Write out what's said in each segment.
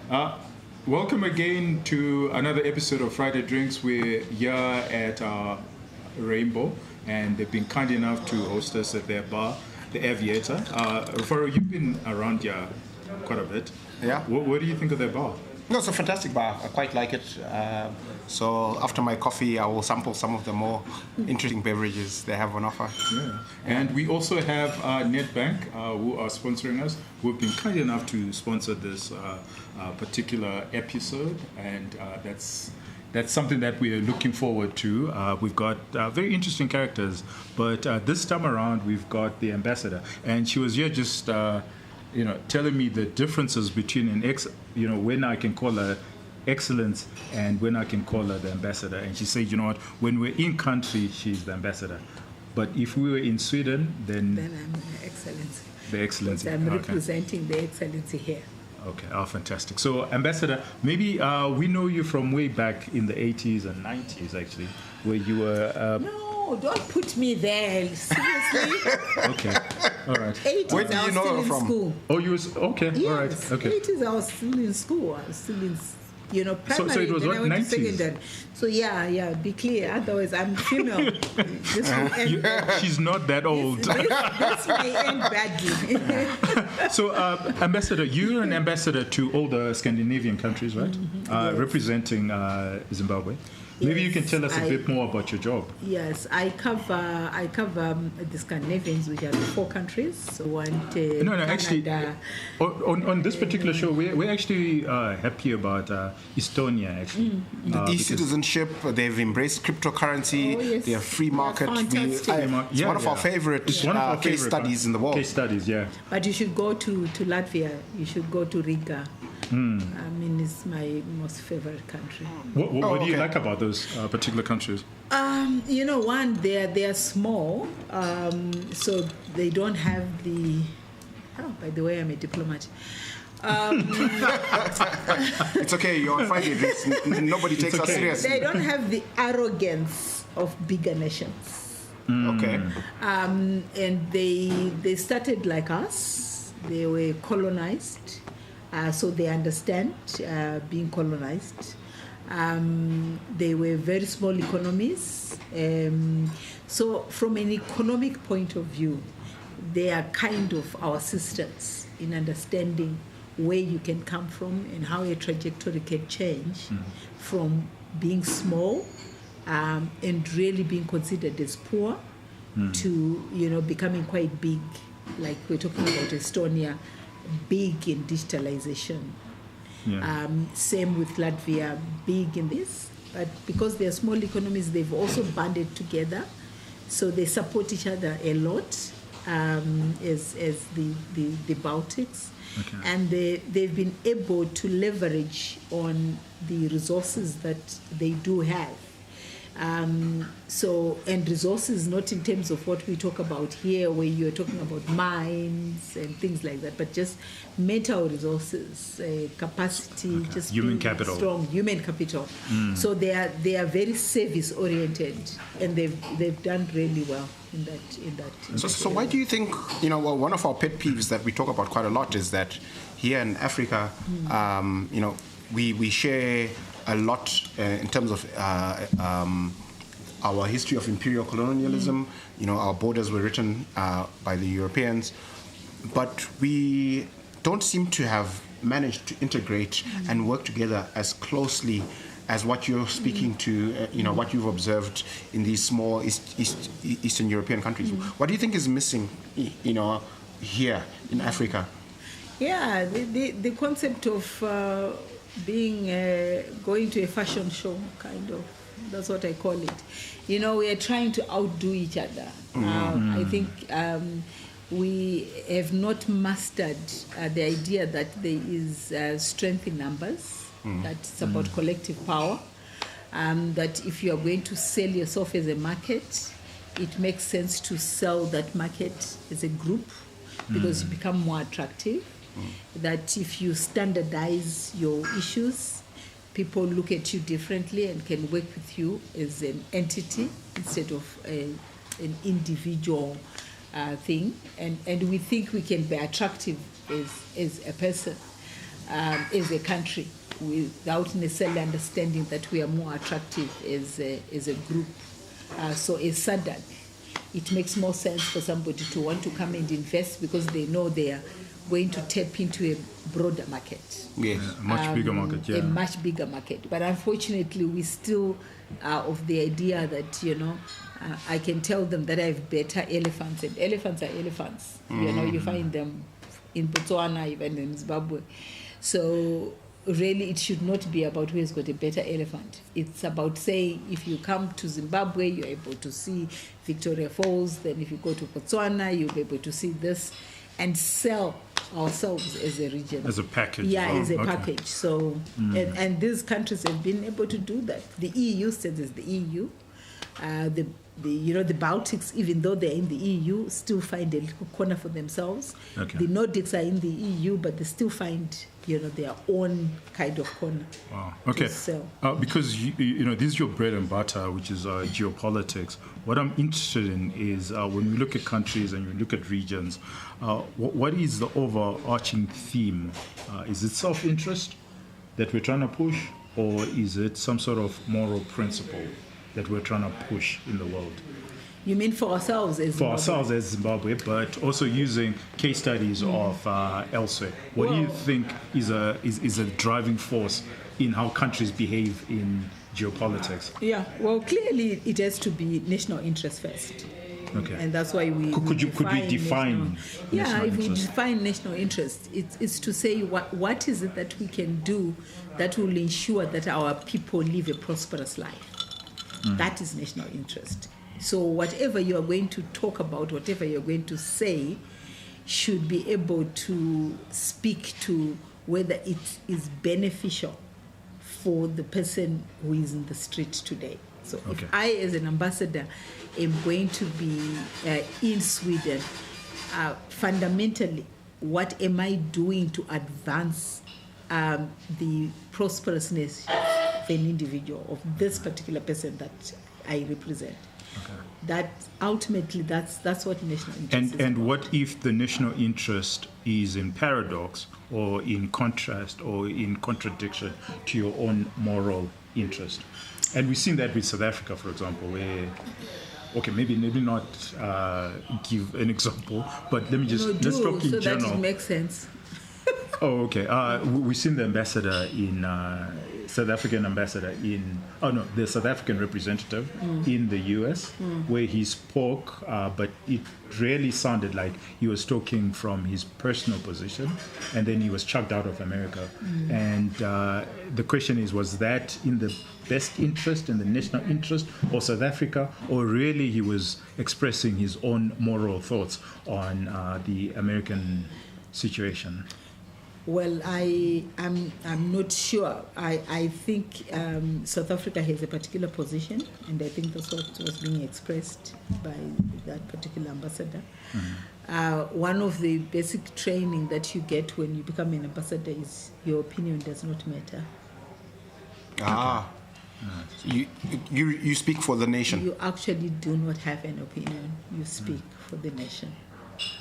Welcome again to another episode of Friday Drinks. We're here at Rainbow, and they've been kind enough to host us at their bar, the Aviator. Rufaro, you've been around here quite a bit. Yeah. What do you think of their bar? No, it's a fantastic bar. I quite like it. So after my coffee, I will sample some of the more interesting beverages they have on offer. Yeah. And we also have Nedbank, who are sponsoring us, who have been kind enough to sponsor this particular episode, and that's something that we are looking forward to. We've got very interesting characters, but this time around we've got the ambassador, and she was here just telling me the differences between when I can call her excellence and when I can call her the ambassador. And she said, when we're in country, she's the ambassador, but if we were in Sweden, then I'm the excellency. The excellency. I'm representing the excellency here. Okay, fantastic. So, Ambassador, maybe we know you from way back in the 80s and 90s, actually, where you were... No, don't put me there. Seriously? Okay, all right. 80s, Where do you know her from? School. Oh, you was... Okay, yes, all right. Okay. 80s, I was still in school. I was still in... primary. So it was then what, I went 90s? to secondary. So yeah, be clear. Otherwise, I'm female. This will end badly. She's not that old. This may end badly. So, Ambassador, you're an ambassador to all the Scandinavian countries, right? Yes. Representing Zimbabwe. Maybe you can tell us a bit more about your job. Yes, I cover the Scandinavians, which are the 4 countries. So Canada, actually, on this particular show, we're actually happy about Estonia, actually. E-citizenship, they've embraced cryptocurrency, Oh, yes. they are free market. Fantastic. It's one of our favorite case studies in the world. Case studies, yeah. But you should go to Latvia. You should go to Riga. I mean, it's my most favorite country. What do you like about those particular countries? One, they are small, so they don't have the... Oh, by the way, I'm a diplomat. It's okay, you're on Friday drinks. Nobody takes us seriously. They don't have the arrogance of bigger nations. Okay. And they started like us. They were colonized. So they understand being colonized. They were very small economies. So from an economic point of view, they are kind of our sisters in understanding where you can come from and how a trajectory can change from being small and really being considered as poor to becoming quite big, like we're talking about Estonia, big in digitalization. Yeah. Same with Latvia, big in this. But because they're small economies, they've also banded together. So they support each other a lot as the Baltics. Okay. And they've been able to leverage on the resources that they do have. And resources not in terms of what we talk about here, where you're talking about mines and things like that, but just mental resources, capacity, just human being capital, strong human capital. So they are very service oriented, and they've done really well in that. So why do you think one of our pet peeves that we talk about quite a lot is that here in Africa, we share a lot in terms of our history of imperial colonialism. Our borders were written by the Europeans, but we don't seem to have managed to integrate and work together as closely as what you're speaking to, what you've observed in these small Eastern European countries. What do you think is missing, here in Africa? Yeah, the concept of going to a fashion show, kind of. That's what I call it. We are trying to outdo each other. I think we have not mastered the idea that there is strength in numbers, that it's about collective power, that if you are going to sell yourself as a market, it makes sense to sell that market as a group because you become more attractive. That if you standardize your issues, people look at you differently and can work with you as an entity instead of an individual thing. And we think we can be attractive as a person. as a country without necessarily understanding that we are more attractive as a group. So as SADC, it makes more sense for somebody to want to come and invest because they know they are going to tap into a broader market. Yes. A much bigger market, yeah. A much bigger market. But unfortunately, we still are of the idea that, I can tell them that I have better elephants, and elephants are elephants. You find them in Botswana, even in Zimbabwe. So really, it should not be about who has got a better elephant. It's about saying, if you come to Zimbabwe, you're able to see Victoria Falls. Then if you go to Botswana, you'll be able to see this, and sell ourselves as a region. As a package. Yeah, Oh, as a okay. package. So, and these countries have been able to do that. The EU stays as the EU. The Baltics, even though they're in the EU, still find a little corner for themselves. Okay. The Nordics are in the EU, but they still find, their own kind of corner. Wow. Okay. To sell. Because this is your bread and butter, which is geopolitics. What I'm interested in is when we look at countries and we look at regions, what is the overarching theme? Is it self-interest that we're trying to push, or is it some sort of moral principle that we're trying to push in the world? You mean for ourselves as For Zimbabwe? ourselves as Zimbabwe, but also using case studies of elsewhere. What do you think is a driving force in how countries behave in geopolitics? Yeah, well, clearly it has to be national interest first. Okay. And that's why we Could we define Yeah, national if we interest? define national interest, it's to say what is it that we can do that will ensure that our people live a prosperous life. That is national interest. So whatever you are going to talk about, whatever you're going to say, should be able to speak to whether it is beneficial for the person who is in the street today. So Okay. if I, as an ambassador, am going to be in Sweden, fundamentally, what am I doing to advance the prosperousness of an individual, of this particular person that I represent? Okay. That ultimately, that's what national interest is. And what if the national interest is in paradox or in contrast or in contradiction to your own moral interest? And we've seen that with South Africa, for example, where, okay, maybe not give an example, but let me just, let's talk in so general. that it makes sense. Oh, okay. We've seen the ambassador in South African ambassador the South African representative in the US, where he spoke, but it really sounded like he was talking from his personal position, and then he was chucked out of America. And the question is, was that in the best interest, in the national interest of South Africa, or really he was expressing his own moral thoughts on the American situation? Well, I'm not sure. I think South Africa has a particular position, and I think that's what was being expressed by that particular ambassador. One of the basic training that you get when you become an ambassador is your opinion does not matter. You speak for the nation. You actually do not have an opinion. You speak for the nation.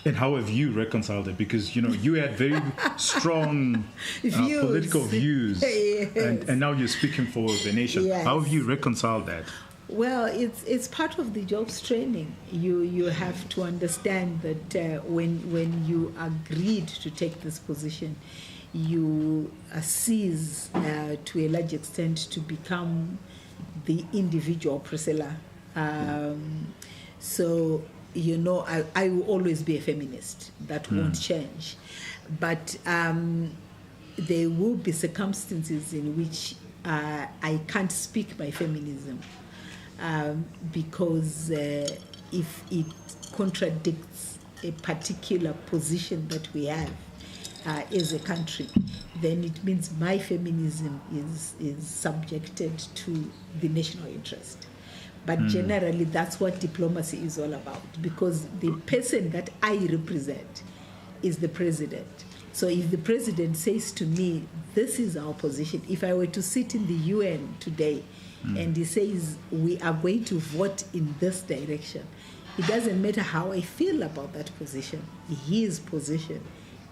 And how have you reconciled it? Because you had very strong political views, Yes. and now you're speaking for the nation. Yes. How have you reconciled that? Well, it's part of the jobs training. You have to understand that when you agreed to take this position, you cease to a large extent to become the individual Priscilla. So I will always be a feminist. That won't change. But there will be circumstances in which I can't speak my feminism because if it contradicts a particular position that we have as a country, then it means my feminism is subjected to the national interest. But generally, that's what diplomacy is all about, because the person that I represent is the president. So if the president says to me, this is our position, if I were to sit in the UN today and he says, we are going to vote in this direction, it doesn't matter how I feel about that position. His position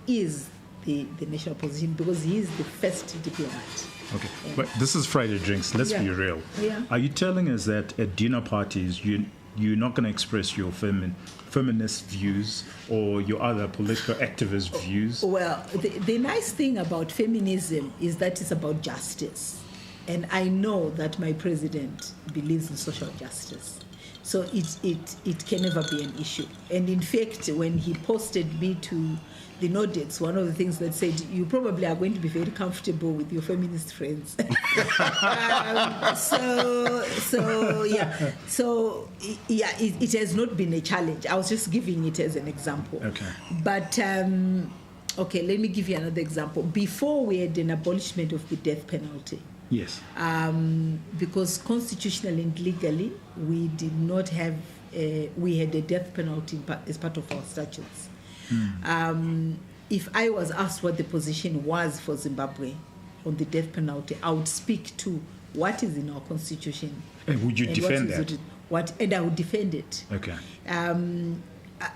is the national position because he is the first diplomat. Okay, but this is Friday Drinks. Let's be real. Yeah. Are you telling us that at dinner parties you're not going to express your feminist views or your other political activist views? Well, the nice thing about feminism is that it's about justice. And I know that my president believes in social justice. So it can never be an issue. And in fact, when he posted me to the Nordics, one of the things that said, you probably are going to be very comfortable with your feminist friends. It has not been a challenge. I was just giving it as an example. Okay. But, okay, let me give you another example. Before we had an abolishment of the death penalty. Yes. Because constitutionally and legally, we did not have, we had a death penalty as part of our statutes. If I was asked what the position was for Zimbabwe on the death penalty, I would speak to what is in our constitution. And would you defend that? And I would defend it. Okay.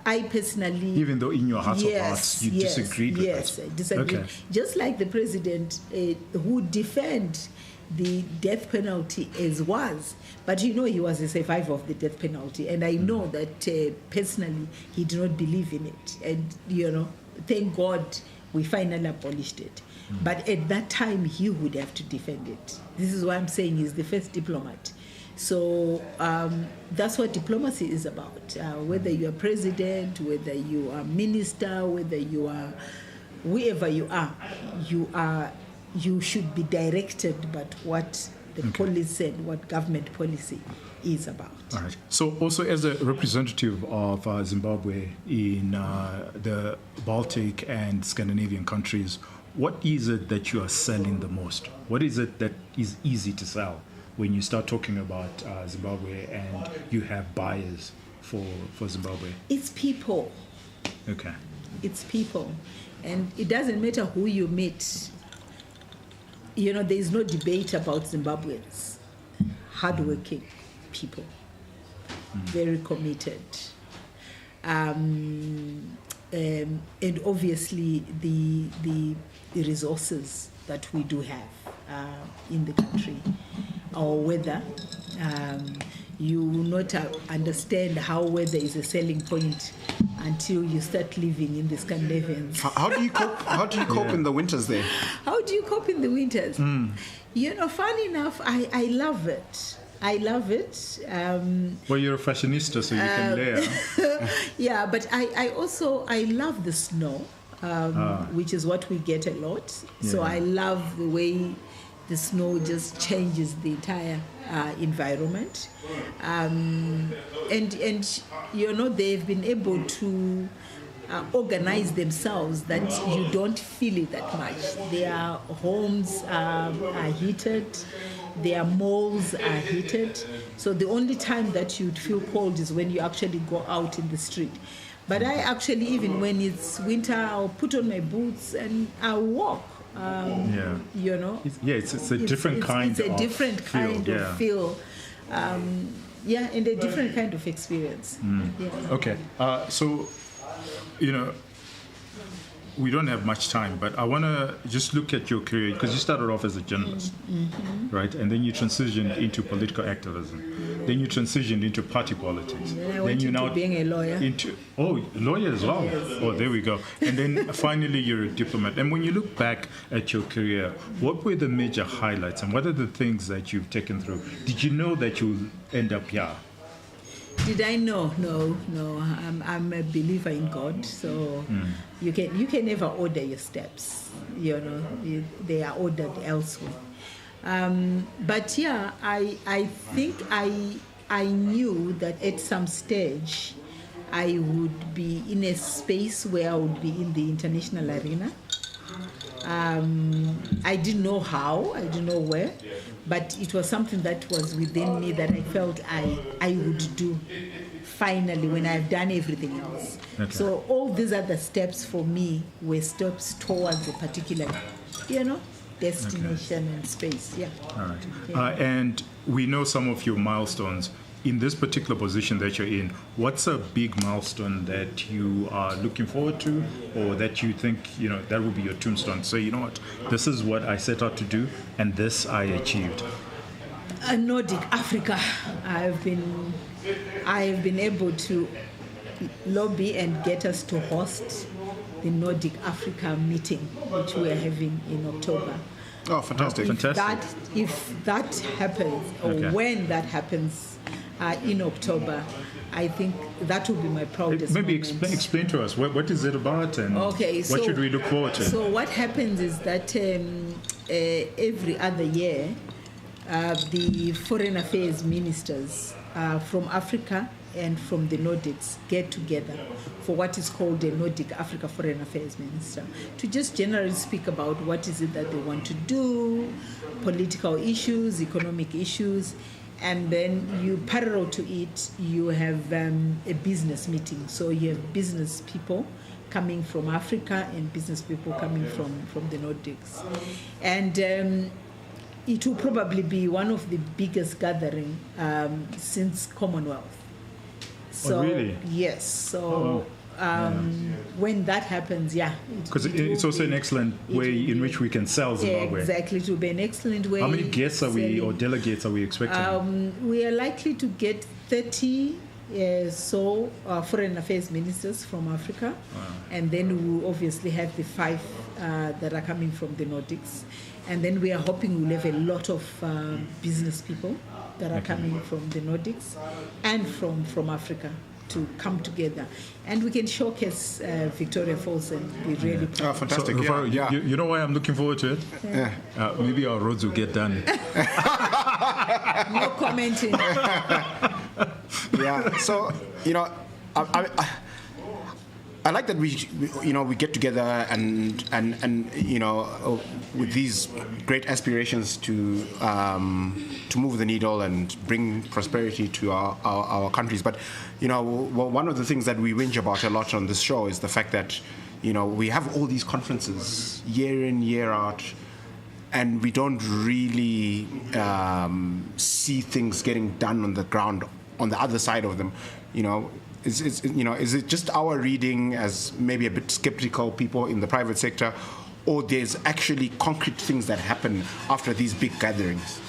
I personally... Even though in your heart of hearts you disagreed with Yes, that? I disagreed. Okay. Just like the president who defend the death penalty as was. But he was a survivor of the death penalty. And I know that personally he did not believe in it. And, thank God we finally abolished it. But at that time he would have to defend it. This is why I'm saying he's the first diplomat. So that's what diplomacy is about. Whether you are president, whether you are minister, whether you are whoever you are, you should be directed by what the policy and what government policy is about. All right. So also as a representative of Zimbabwe in the Baltic and Scandinavian countries, what is it that you are selling the most? What is it that is easy to sell when you start talking about Zimbabwe and you have buyers for Zimbabwe? It's people. Okay. It's people. And it doesn't matter who you meet. There is no debate about Zimbabweans. Hardworking people. Very committed. And obviously the resources that we do have in the country, our weather, you will not understand how weather is a selling point until you start living in the Scandinavians. How do you cope? How do you cope in the winters there? How do you cope in the winters? Funny enough, I love it. I love it. Well, you're a fashionista, so you can layer. Yeah, but I also love the snow, which is what we get a lot. Yeah. So I love the way the snow just changes the entire environment. And they've been able to organize themselves that you don't feel it that much. Their homes are heated, their malls are heated. So the only time that you'd feel cold is when you actually go out in the street. But I actually, even when it's winter, I'll put on my boots and I'll walk. It's a different kind of feel. It's a different kind of feel. And a different kind of experience. Yeah. Okay. So, we don't have much time, but I want to just look at your career, because you started off as a journalist, right? And then you transitioned into political activism. Then you transitioned into party politics. I went into being a lawyer. Lawyer as well. Yes. Oh, there we go. And then finally you're a diplomat. And when you look back at your career, what were the major highlights and what are the things that you've taken through? Did you know that you'll end up here? Did I know? No. I'm a believer in God, so you can never order your steps. They are ordered elsewhere. But I think I knew that at some stage I would be in a space where I would be in the international arena. I didn't know how, I didn't know where, but it was something that was within me that I felt I would do finally when I've done everything else. Okay. So all these other steps for me were steps towards a particular, destination and space. Yeah. All right. And we know some of your milestones. in this particular position that you're in, what's a big milestone that you are looking forward to, or that you think, that will be your tombstone? So, you know what, this is what I set out to do, and this I achieved. Nordic Africa, I've been able to lobby and get us to host the Nordic Africa meeting, which we are having in October. Oh, fantastic. Fantastic. If that happens, or when that happens in October, I think that will be my proudest Maybe moment. explain to us, what is it about, and what should we look forward to? So what happens is that every other year, the foreign affairs ministers from Africa and from the Nordics get together for what is called the Nordic Africa Foreign Affairs Minister, to just generally speak about what is it that they want to do, political issues, economic issues, and then you parallel to it, you have a business meeting. So you have business people coming from Africa and business people coming from the Nordics. And it will probably be one of the biggest gathering since Commonwealth. So, really? Yes. So when that happens, because it's also an excellent way in which we can sell Zimbabwe. Exactly, it will be an excellent way. How many guests are we, or delegates are we expecting? We are likely to get 30 foreign affairs ministers from Africa, and then we will obviously have the 5 that are coming from the Nordics, and then we are hoping we'll have a lot of business people that are coming from the Nordics and from Africa to come together, and we can showcase Victoria Falls and be really proud. Oh, fantastic. So, you know why I'm looking forward to it? Maybe our roads will get done. No commenting. So, I like that we get together and with these great aspirations to move the needle and bring prosperity to our countries. But one of the things that we whinge about a lot on this show is the fact that we have all these conferences year in, year out, and we don't really see things getting done on the ground on the other side of them. Is it just our reading as maybe a bit skeptical people in the private sector, or there's actually concrete things that happen after these big gatherings?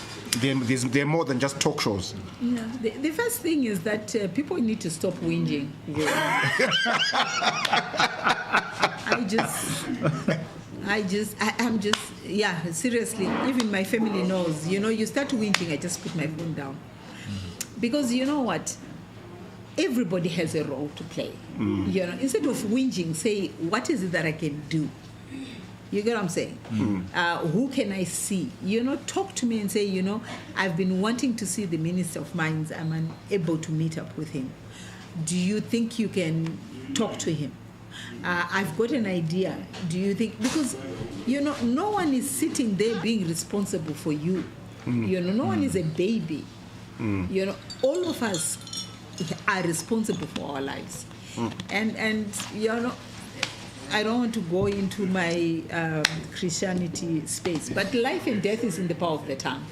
They're more than just talk shows. Yeah. The first thing is that people need to stop whinging. Seriously, even my family knows, you start whinging, I just put my phone down. Because you know what? Everybody has a role to play. Instead of whinging, say, what is it that I can do? You get what I'm saying? Who can I see? Talk to me and say, I've been wanting to see the Minister of Mines. I'm unable to meet up with him. Do you think you can talk to him? I've got an idea. Do you think? Because, no one is sitting there being responsible for you. No one is a baby. All of us are responsible for our lives. And I don't want to go into my Christianity space, but life and death is in the power of the tongue.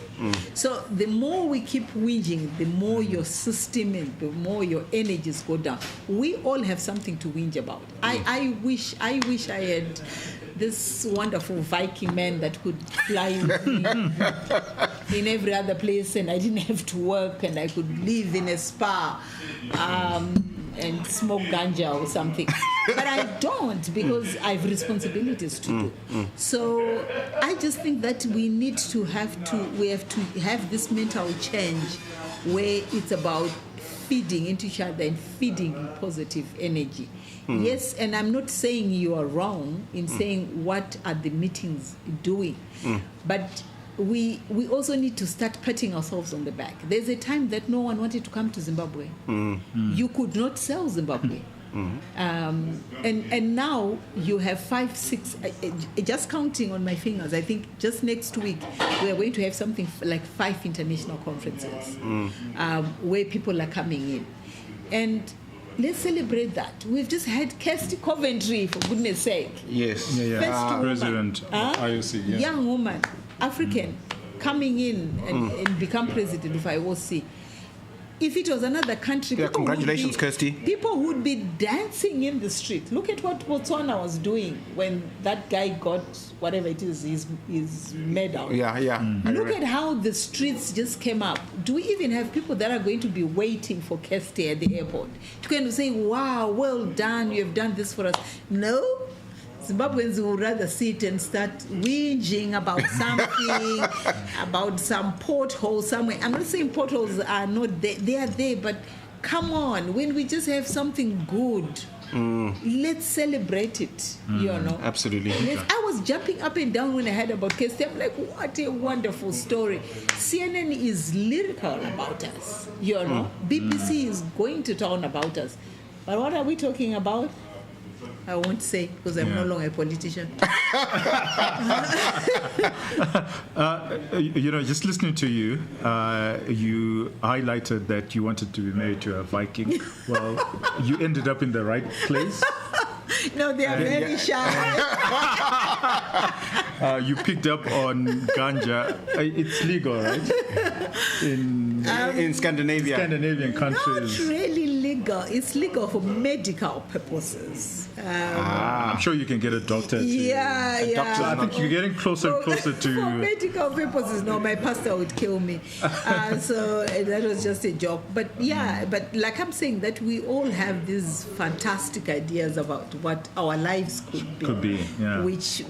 So the more we keep whinging, the more your system and the more your energies go down. We all have something to whinge about. I wish I had this wonderful Viking man that could fly with me in every other place, and I didn't have to work, and I could live in a spa and smoke ganja or something. But I don't, because I have responsibilities to do. So I just think that we have to have this mental change where it's about feeding into each other and feeding positive energy. Yes, and I'm not saying you are wrong in saying what are the meetings doing, but we also need to start patting ourselves on the back. There's a time that no one wanted to come to Zimbabwe. You could not sell Zimbabwe. And now you have 5, 6, just counting on my fingers, I think just next week we are going to have something like 5 international conferences where people are coming in. And let's celebrate that. We've just had Kirsty Coventry, for goodness sake. Yes. First President of IOC. Yeah. Young woman, African, coming in and become president of IOC. if it was another country, Yeah, congratulations, Kirsty. People would be dancing in the street. Look at what Botswana was doing when that guy got whatever it is, his medal. Yeah. Look at how the streets just came up. Do we even have people that are going to be waiting for Kirsty at the airport to kind of say, wow, well done, you have done this for us? No. Zimbabweans would rather sit and start whinging about something, about some pothole somewhere. I'm not saying potholes are not there. They are there, but come on. When we just have something good, let's celebrate it, Absolutely. I was jumping up and down when I heard about Kirsty. I'm like, what a wonderful story. CNN is lyrical about us, BBC is going to town about us. But what are we talking about? I won't say because I'm no longer a politician. Just listening to you, you highlighted that you wanted to be married to a Viking. Well, you ended up in the right place. No, they are very shy. You picked up on ganja. It's legal, right? In Scandinavia. Scandinavian countries. Not really legal. It's legal for medical purposes. I'm sure you can get a doctor. Doctor, I think you're getting closer and closer to. For medical purposes, no, my pastor would kill me. So that was just a joke. But but like I'm saying, that we all have these fantastic ideas about what our lives could be. Which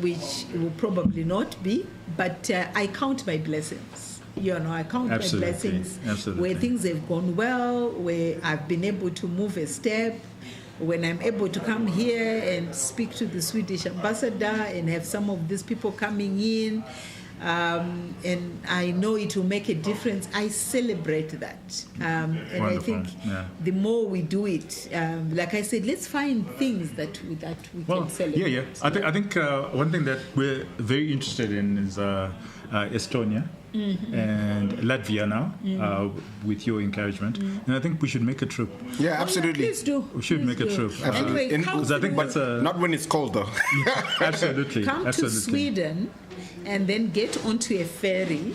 will probably not be. But I count my blessings. I count my blessings where things have gone well, where I've been able to move a step, when I'm able to come here and speak to the Swedish ambassador and have some of these people coming in, and I know it will make a difference. I celebrate that. And wonderful. I think the more we do it, like I said, let's find things that we can celebrate. I think one thing that we're very interested in is Estonia. And Latvia now, with your encouragement, and I think we should make a trip. Yeah, absolutely. Please do. We should make a trip. Absolutely. Anyway, I think that's not when it's cold though. Absolutely. Come to Sweden, and then get onto a ferry,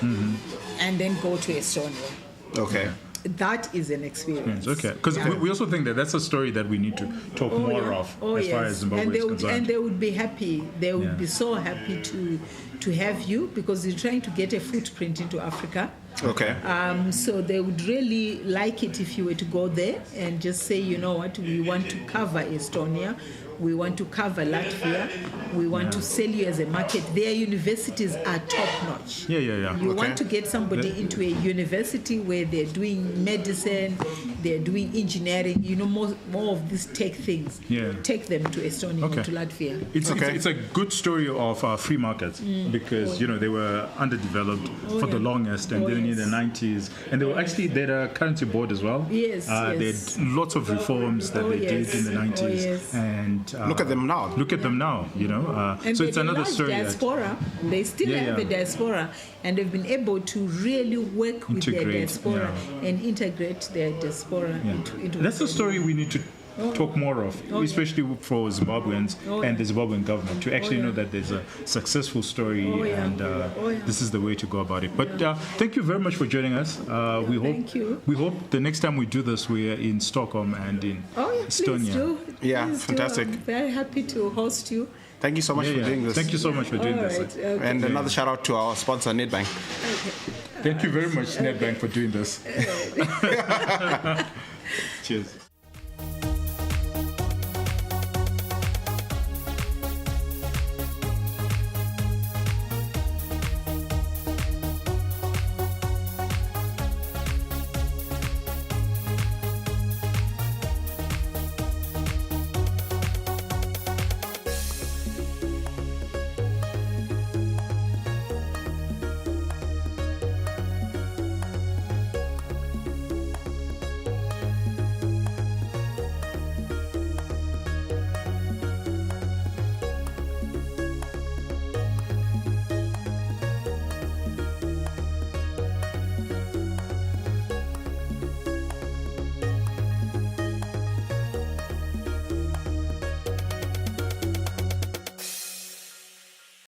and then go to Estonia. Okay. That is an experience. Okay, because we also think that that's a story that we need to talk more of as far as Zimbabwe is concerned. And they would be happy. They would be so happy to have you because you're trying to get a footprint into Africa. Okay. So they would really like it if you were to go there and just say, you know what, we want to cover Estonia. We want to cover Latvia. We want to sell you as a market. Their universities are top-notch. You want to get somebody into a university where they're doing medicine, they're doing engineering, more of these tech things. Take them to Estonia or to Latvia. It's a good story of free markets because, they were underdeveloped for the longest and then in the 90s. And they were actually, they had a currency board as well. They had lots of reforms that they did in the 90s. And look at them now. And so it's another story. Diaspora. They still have a diaspora, and they've been able to really work with their diaspora and integrate their diaspora into. That's the story we need to talk more of, especially for Zimbabweans and the Zimbabwean government, to actually know that there's a successful story and this is the way to go about it. But thank you very much for joining us. We hope the next time we do this, we are in Stockholm and in Estonia. Please do. Fantastic. I'm very happy to host you. Thank you so much for doing this. Thank you so much for doing this. And another shout out to our sponsor, Nedbank. Thank you very much, Nedbank, for doing this. Cheers.